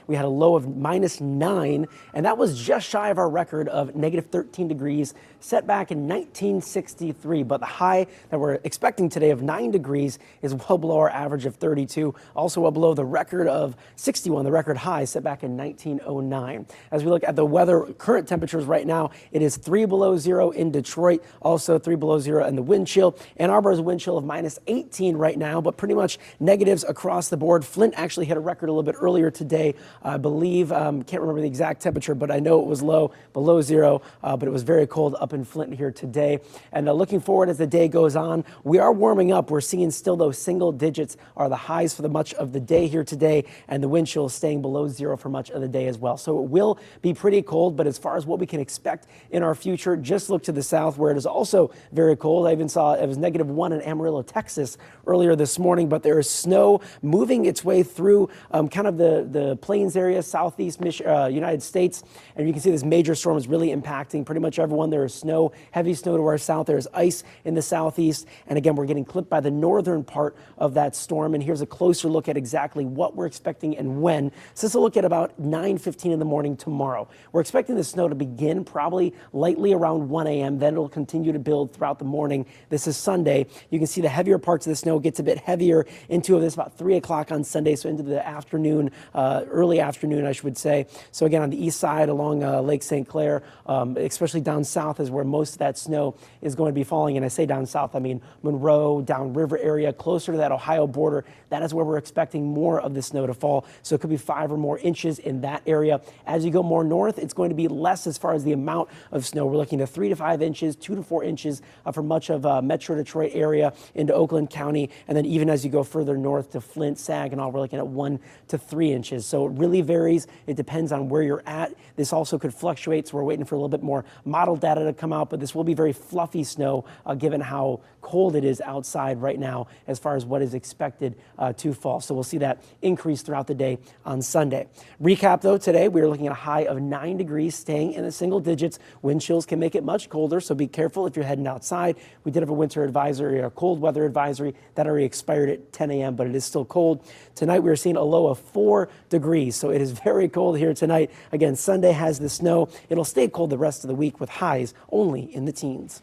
we had a low of -9, and that was just shy of our record of -13 degrees set back in 1963. But the high that we're expecting today of 9 degrees is well below our average of 32, also well below the record of 61, the record high set back in 1909. As we look at the weather, current temperatures right now, it is 3 below zero in Detroit, also 3 below zero in the wind chill. Ann Arbor has a wind chill of -18 right now, but pretty much negatives across the board. Flint actually hit a record a little bit earlier today, I believe. Can't remember the exact temperature, but I know it was low, below zero, but it was very cold up in Flint here today. And looking forward as the day goes on, we are warming up. We're seeing still those single digits are the highs for the much of the day here today, and the wind chill is staying below zero for much of the day as well. So it will be pretty cold, but as far as what we can expect in our future, just look to the south where it is also very cold. I even saw it was -1 in Amarillo, Texas earlier this morning, but there is snow moving its way through kind of the plains area, southeast United States. And you can see this major storm is really impacting pretty much everyone. There is snow, heavy snow to our south. There is ice in the southeast. And again, we're getting clipped by the northern part of that storm. And here's a closer look at exactly what we're expecting and when. So this will look at about 9:15 in the morning tomorrow. We're expecting the snow to begin probably lightly around 1 a.m. Then it'll continue to build throughout the morning. This is Sunday. You can see the heavier parts of the snow gets a bit heavier into this about 3 o'clock on Sunday, so into the afternoon, early afternoon, I should say. So again, on the east side along Lake St. Clair, especially down south is where most of that snow is going to be falling. And I say down south, I mean Monroe, downriver area, closer to that Ohio border. That is where we're expecting more of the snow to fall. So it could be 5 or more inches in that area. As you go more north, it's going to be less as far as the amount of snow. We're looking at 3 to 5 inches, 2 to 4 inches for much of Metro Detroit area into Oakland County. And then even as you go further north to Flint, Saginaw, we're looking at 1 to 3 inches. So it really varies. It depends on where you're at. This also could fluctuate, so we're waiting for a little bit more model data to come out, but this will be very fluffy snow given how cold it is outside right now as far as what is expected to fall. So we'll see that increase throughout the day on Sunday. Recap though, today we are looking at a high of 9 degrees, staying in the single digits. Wind chills can make it much colder, so be careful if you're heading outside. We did have a winter advisory, a cold weather advisory that already expired at 10 a.m., but it is still cold. Tonight we are seeing a low of 4 degrees, so it is very cold here tonight. Again, Sunday has the snow. It'll stay cold the rest of the week with highs only in the teens.